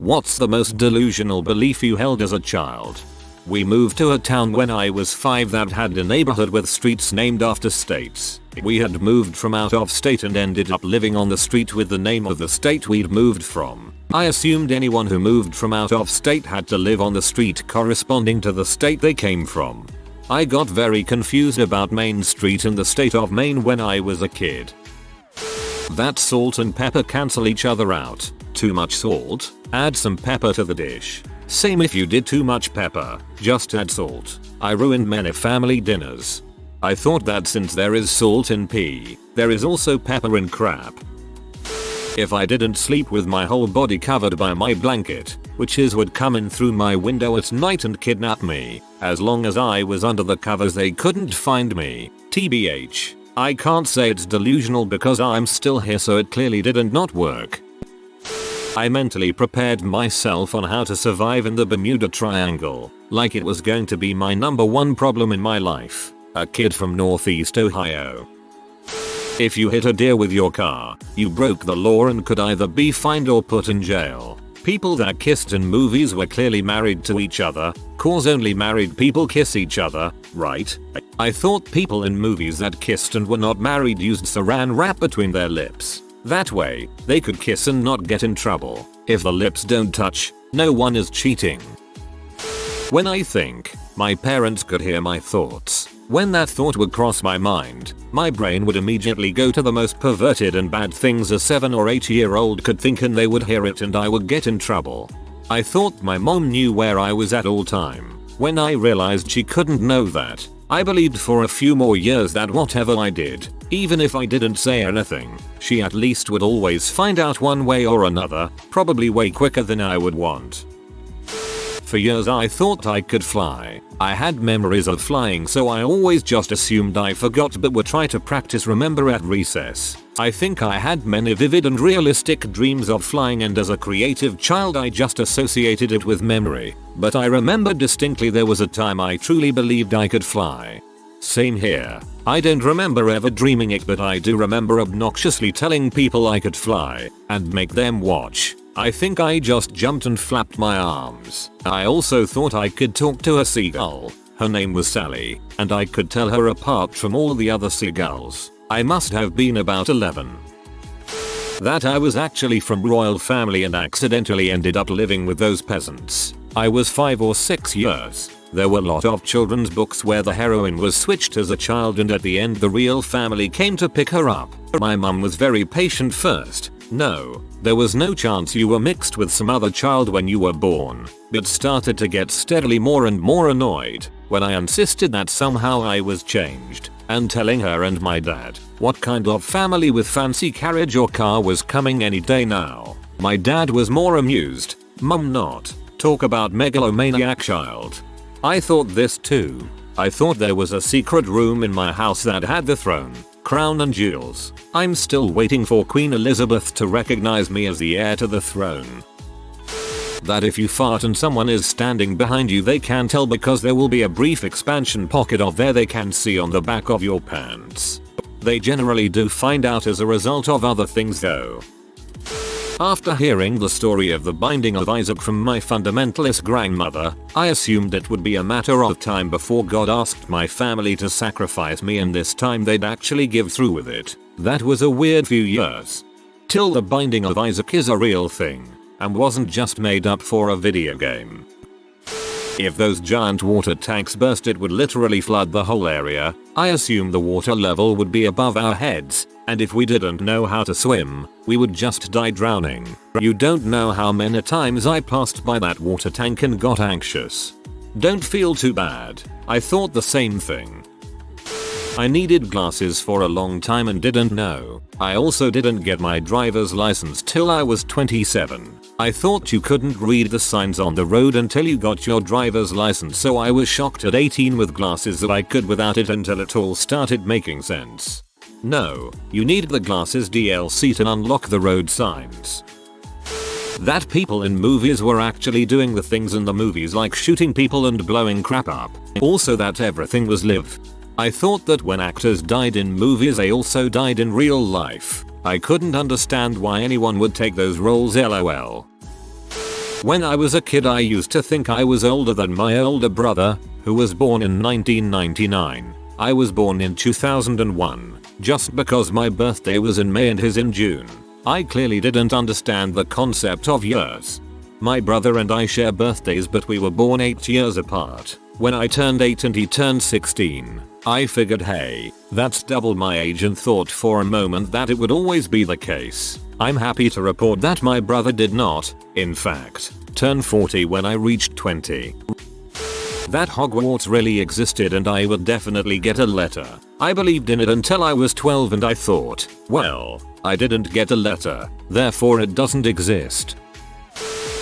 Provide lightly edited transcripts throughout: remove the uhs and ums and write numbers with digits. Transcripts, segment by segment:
What's the most delusional belief you held as a child? We moved to a town when I was 5 that had a neighborhood with streets named after states. We had moved from out of state and ended up living on the street with the name of the state we'd moved from. I assumed anyone who moved from out of state had to live on the street corresponding to the state they came from. I got very confused about Main Street in the state of Maine when I was a kid. That salt and pepper cancel each other out. Too much salt? Add some pepper to the dish. Same if you did too much pepper, just add salt. I ruined many family dinners. I thought that since there is salt in pea, there is also pepper in crap. If I didn't sleep with my whole body covered by my blanket, witches would come in through my window at night and kidnap me. As long as I was under the covers they couldn't find me. TBH. I can't say it's delusional because I'm still here, so it clearly didn't not work. I mentally prepared myself on how to survive in the Bermuda Triangle, like it was going to be my #1 problem in my life. A kid from Northeast Ohio. If you hit a deer with your car, you broke the law and could either be fined or put in jail. People that kissed in movies were clearly married to each other, cause only married people kiss each other, right? I thought people in movies that kissed and were not married used saran wrap between their lips. That way, they could kiss and not get in trouble. If the lips don't touch, no one is cheating. When I think, my parents could hear my thoughts. When that thought would cross my mind, my brain would immediately go to the most perverted and bad things a 7 or 8-year-old could think, and they would hear it and I would get in trouble. I thought my mom knew where I was at all time. When I realized she couldn't know that, I believed for a few more years that whatever I did, even if I didn't say anything, she at least would always find out one way or another, probably way quicker than I would want. For years I thought I could fly. I had memories of flying, so I always just assumed I forgot but would try to practice remember at recess. I think I had many vivid and realistic dreams of flying, and as a creative child I just associated it with memory. But I remember distinctly there was a time I truly believed I could fly. Same here. I don't remember ever dreaming it, but I do remember obnoxiously telling people I could fly and make them watch. I think I just jumped and flapped my arms. I also thought I could talk to a seagull. Her name was Sally, and I could tell her apart from all the other seagulls. I must have been about 11. That I was actually from royal family and accidentally ended up living with those peasants. I was 5 or 6 years. There were a lot of children's books where the heroine was switched as a child and at the end the real family came to pick her up. My mum was very patient first. No, there was no chance you were mixed with some other child when you were born, but started to get steadily more and more annoyed when I insisted that somehow I was changed, and telling her and my dad what kind of family with fancy carriage or car was coming any day now. My dad was more amused, mum not. Talk about megalomaniac child. I thought this too. I thought there was a secret room in my house that had the throne, crown and jewels. I'm still waiting for Queen Elizabeth to recognize me as the heir to the throne. That if you fart and someone is standing behind you they can tell because there will be a brief expansion pocket of there they can see on the back of your pants. They generally do find out as a result of other things though. After hearing the story of the binding of Isaac from my fundamentalist grandmother, I assumed it would be a matter of time before God asked my family to sacrifice me, and this time they'd actually give through with it. That was a weird few years. Till the binding of Isaac is a real thing, and wasn't just made up for a video game. If those giant water tanks burst it would literally flood the whole area. I assumed the water level would be above our heads, and if we didn't know how to swim, we would just die drowning. You don't know how many times I passed by that water tank and got anxious. Don't feel too bad. I thought the same thing. I needed glasses for a long time and didn't know. I also didn't get my driver's license till I was 27. I thought you couldn't read the signs on the road until you got your driver's license, so I was shocked at 18 with glasses that I could without it until it all started making sense. No, you need the glasses DLC to unlock the road signs. That people in movies were actually doing the things in the movies like shooting people and blowing crap up. Also that everything was live. I thought that when actors died in movies they also died in real life. I couldn't understand why anyone would take those roles lol. When I was a kid I used to think I was older than my older brother, who was born in 1999. I was born in 2001, just because my birthday was in May and his in June. I clearly didn't understand the concept of years. My brother and I share birthdays but we were born 8 years apart. When I turned 8 and he turned 16, I figured hey, that's double my age and thought for a moment that it would always be the case. I'm happy to report that my brother did not, in fact, turn 40 when I reached 20. That Hogwarts really existed and I would definitely get a letter. I believed in it until I was 12 and I thought, well, I didn't get a letter, therefore it doesn't exist.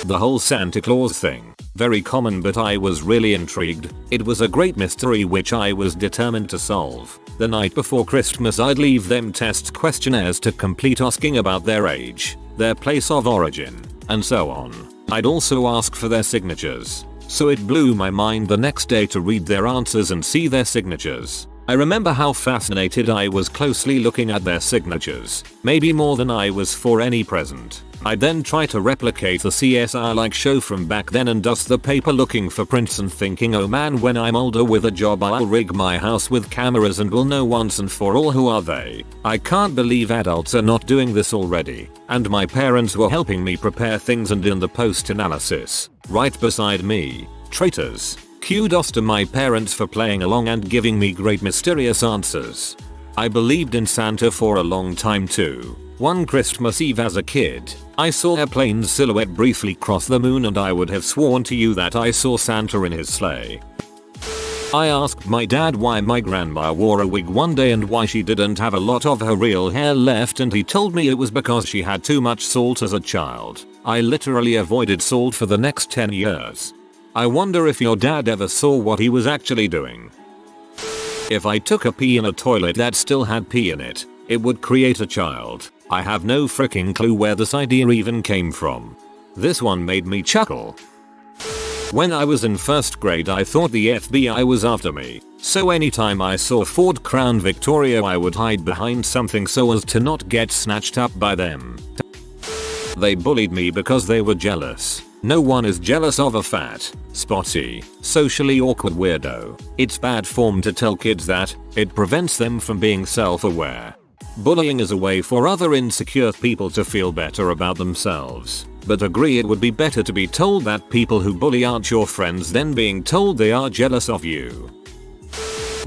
The whole Santa Claus thing, very common but I was really intrigued. It was a great mystery which I was determined to solve. The night before Christmas I'd leave them test questionnaires to complete asking about their age, their place of origin, and so on. I'd also ask for their signatures. So it blew my mind the next day to read their answers and see their signatures. I remember how fascinated I was closely looking at their signatures, maybe more than I was for any present. I'd then try to replicate the CSI-like show from back then and dust the paper looking for prints and thinking oh man when I'm older with a job I'll rig my house with cameras and will know once and for all who are they. I can't believe adults are not doing this already, and my parents were helping me prepare things and in the post-analysis, right beside me, traitors. Kudos to my parents for playing along and giving me great mysterious answers. I believed in Santa for a long time too. One Christmas Eve as a kid, I saw a plane's silhouette briefly cross the moon and I would have sworn to you that I saw Santa in his sleigh. I asked my dad why my grandma wore a wig one day and why she didn't have a lot of her real hair left and he told me it was because she had too much salt as a child. I literally avoided salt for the next 10 years. I wonder if your dad ever saw what he was actually doing. If I took a pee in a toilet that still had pee in it, it would create a child. I have no freaking clue where this idea even came from. This one made me chuckle. When I was in first grade I thought the FBI was after me, so anytime I saw Ford Crown Victoria I would hide behind something so as to not get snatched up by them. They bullied me because they were jealous. No one is jealous of a fat, spotty, socially awkward weirdo. It's bad form to tell kids that. It prevents them from being self-aware. Bullying is a way for other insecure people to feel better about themselves. But agree it would be better to be told that people who bully aren't your friends than being told they are jealous of you.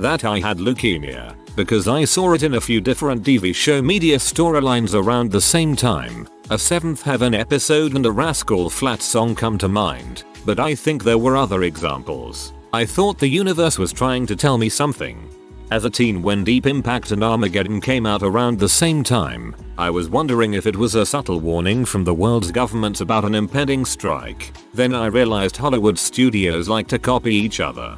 That I had leukemia, because I saw it in a few different TV show media storylines around the same time. A Seventh Heaven episode and a Rascal Flatts song come to mind, but I think there were other examples. I thought the universe was trying to tell me something. As a teen when Deep Impact and Armageddon came out around the same time, I was wondering if it was a subtle warning from the world's governments about an impending strike. Then I realized Hollywood studios like to copy each other.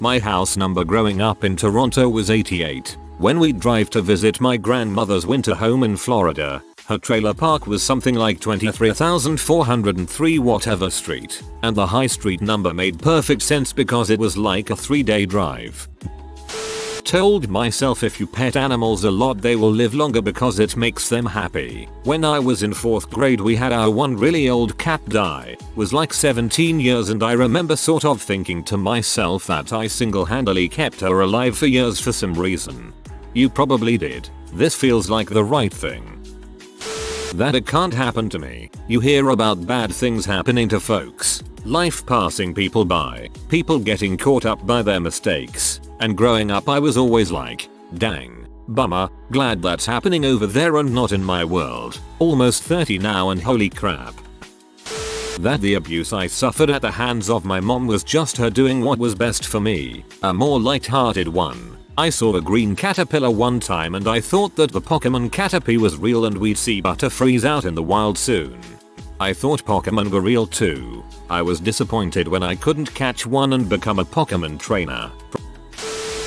My house number growing up in Toronto was 88. When we'd drive to visit my grandmother's winter home in Florida, her trailer park was something like 23,403 whatever street, and the high street number made perfect sense because it was like a 3-day drive. Told myself if you pet animals a lot they will live longer because it makes them happy. When I was in 4th grade we had our one really old cat die. Was like 17 years and I remember sort of thinking to myself that I single-handedly kept her alive for years for some reason. You probably did. This feels like the right thing. That it can't happen to me. You hear about bad things happening to folks. Life passing people by. People getting caught up by their mistakes. And growing up I was always like, dang, bummer, glad that's happening over there and not in my world. Almost 30 now and holy crap. That the abuse I suffered at the hands of my mom was just her doing what was best for me. A more light-hearted one. I saw a green caterpillar one time and I thought that the Pokemon Caterpie was real and we'd see Butterfrees out in the wild soon. I thought Pokemon were real too. I was disappointed when I couldn't catch one and become a Pokemon trainer.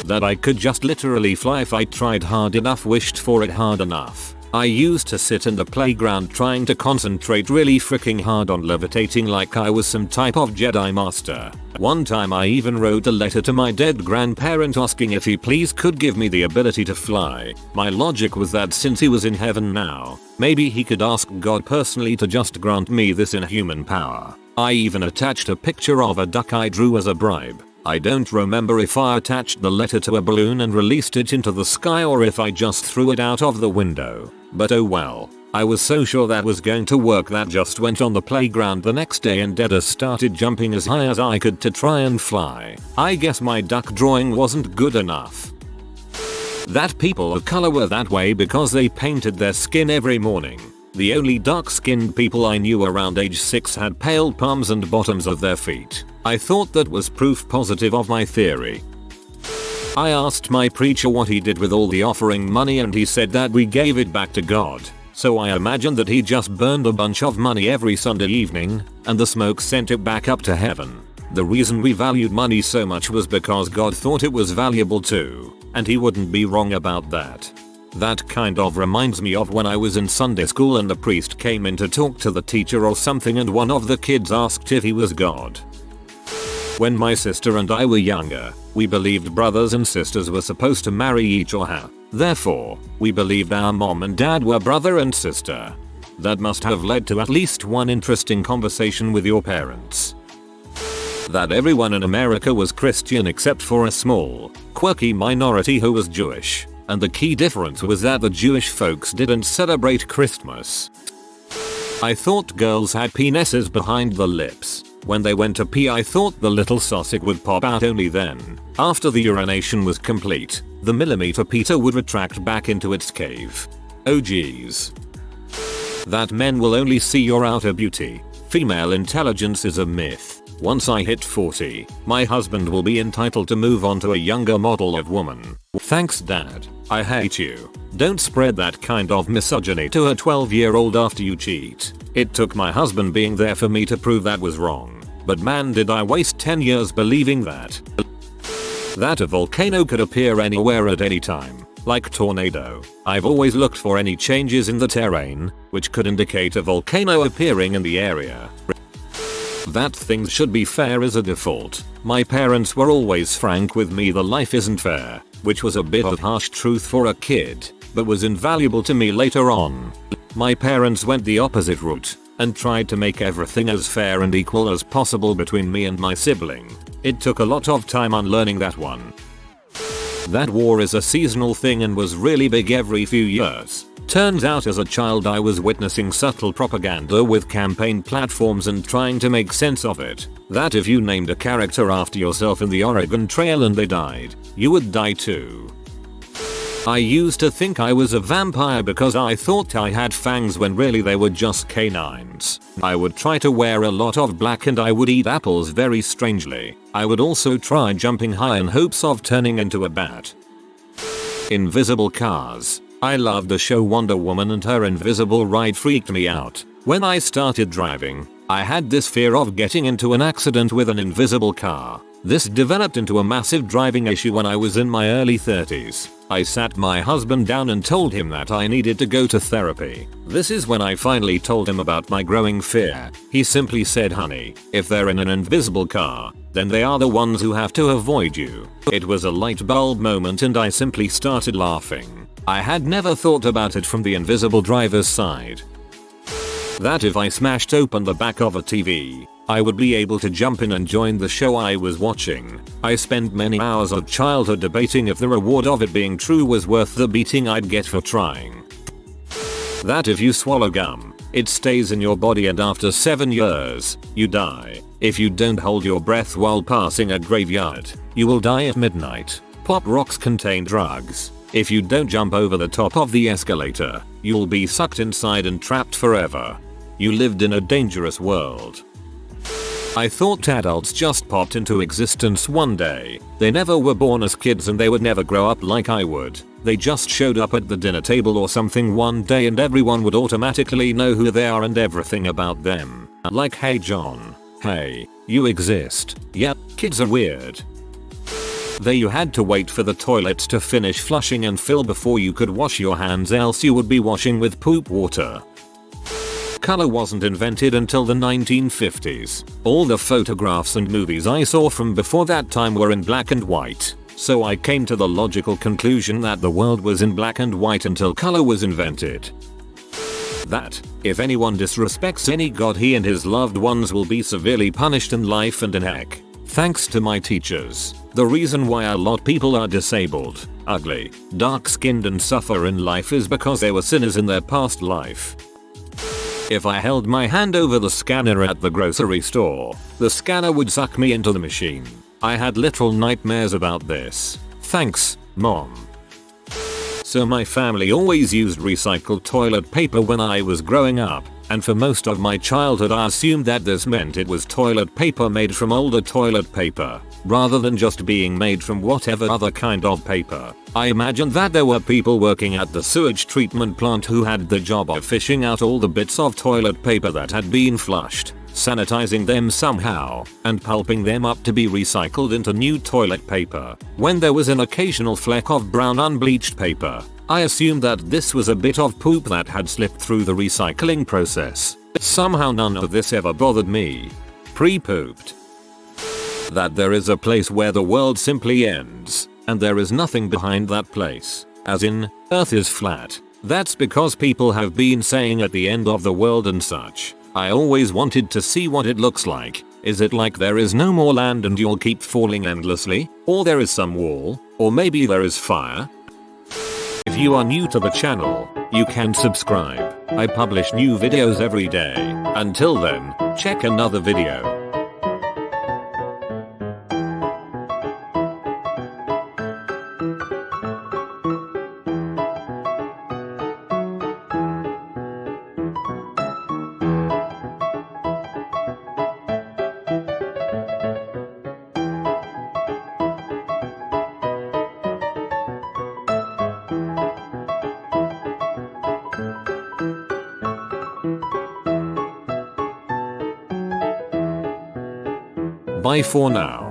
That I could just literally fly if I tried hard enough, wished for it hard enough. I used to sit in the playground trying to concentrate really freaking hard on levitating like I was some type of Jedi master. One time I even wrote a letter to my dead grandparent asking if he please could give me the ability to fly. My logic was that since he was in heaven now, maybe he could ask God personally to just grant me this inhuman power. I even attached a picture of a duck I drew as a bribe. I don't remember if I attached the letter to a balloon and released it into the sky or if I just threw it out of the window. But oh well. I was so sure that was going to work that just went on the playground the next day and Deda started jumping as high as I could to try and fly. I guess my duck drawing wasn't good enough. That people of color were that way because they painted their skin every morning. The only dark-skinned people I knew around age 6 had pale palms and bottoms of their feet. I thought that was proof positive of my theory. I asked my preacher what he did with all the offering money and he said that we gave it back to God. So I imagined that he just burned a bunch of money every Sunday evening and the smoke sent it back up to heaven. The reason we valued money so much was because God thought it was valuable too, and he wouldn't be wrong about that. That kind of reminds me of when I was in Sunday school and the priest came in to talk to the teacher or something and one of the kids asked if he was God. When my sister and I were younger, we believed brothers and sisters were supposed to marry each other. Therefore, we believed our mom and dad were brother and sister. That must have led to at least one interesting conversation with your parents. That everyone in America was Christian except for a small, quirky minority who was Jewish. And the key difference was that the Jewish folks didn't celebrate Christmas. I thought girls had penises behind the lips. When they went to pee I thought the little sausage would pop out only then. After the urination was complete, the millimeter Peter would retract back into its cave. Oh geez. That men will only see your outer beauty. Female intelligence is a myth. Once I hit 40, my husband will be entitled to move on to a younger model of woman. Thanks Dad. I hate you. Don't spread that kind of misogyny to a 12-year-old after you cheat. It took my husband being there for me to prove that was wrong. But man did I waste 10 years believing that. That a volcano could appear anywhere at any time. Like tornado. I've always looked for any changes in the terrain, which could indicate a volcano appearing in the area. That things should be fair is a default. My parents were always frank with me the life isn't fair, which was a bit of harsh truth for a kid, but was invaluable to me later on. My parents went the opposite route and tried to make everything as fair and equal as possible between me and my sibling. It took a lot of time unlearning that one. That war is a seasonal thing and was really big every few years. Turns out as a child I was witnessing subtle propaganda with campaign platforms and trying to make sense of it. That if you named a character after yourself in the Oregon Trail and they died, you would die too. I used to think I was a vampire because I thought I had fangs when really they were just canines. I would try to wear a lot of black and I would eat apples very strangely. I would also try jumping high in hopes of turning into a bat. Invisible cars. I loved the show Wonder Woman and her invisible ride freaked me out. When I started driving, I had this fear of getting into an accident with an invisible car. This developed into a massive driving issue when I was in my early 30s. I sat my husband down and told him that I needed to go to therapy. This is when I finally told him about my growing fear. He simply said, honey, if they're in an invisible car, then they are the ones who have to avoid you. It was a light bulb moment and I simply started laughing. I had never thought about it from the invisible driver's side. That if I smashed open the back of a TV, I would be able to jump in and join the show I was watching. I spent many hours of childhood debating if the reward of it being true was worth the beating I'd get for trying. That if you swallow gum, it stays in your body and after 7 years, you die. If you don't hold your breath while passing a graveyard, you will die at midnight. Pop rocks contain drugs. If you don't jump over the top of the escalator, you'll be sucked inside and trapped forever. You lived in a dangerous world. I thought adults just popped into existence one day. They never were born as kids and they would never grow up like I would. They just showed up at the dinner table or something one day and everyone would automatically know who they are and everything about them. Like, hey John. Hey, you exist. Yep, kids are weird. There you had to wait for the toilets to finish flushing and fill before you could wash your hands, else you would be washing with poop water. Color wasn't invented until the 1950s. All the photographs and movies I saw from before that time were in black and white. So I came to the logical conclusion that the world was in black and white until color was invented. That, if anyone disrespects any god, he and his loved ones will be severely punished in life and in heck. Thanks to my teachers. The reason why a lot of people are disabled, ugly, dark-skinned and suffer in life is because they were sinners in their past life. If I held my hand over the scanner at the grocery store, the scanner would suck me into the machine. I had literal nightmares about this. Thanks, Mom. So my family always used recycled toilet paper when I was growing up, and for most of my childhood I assumed that this meant it was toilet paper made from older toilet paper, rather than just being made from whatever other kind of paper. I imagined that there were people working at the sewage treatment plant who had the job of fishing out all the bits of toilet paper that had been flushed, sanitizing them somehow, and pulping them up to be recycled into new toilet paper. When there was an occasional fleck of brown unbleached paper, I assumed that this was a bit of poop that had slipped through the recycling process. Somehow none of this ever bothered me. Pre-pooped. That there is a place where the world simply ends, and there is nothing behind that place. As in, Earth is flat. That's because people have been saying at the end of the world and such. I always wanted to see what it looks like. Is it like there is no more land and you'll keep falling endlessly? Or there is some wall? Or maybe there is fire? If you are new to the channel, you can subscribe. I publish new videos every day. Until then, check another video. Bye for now.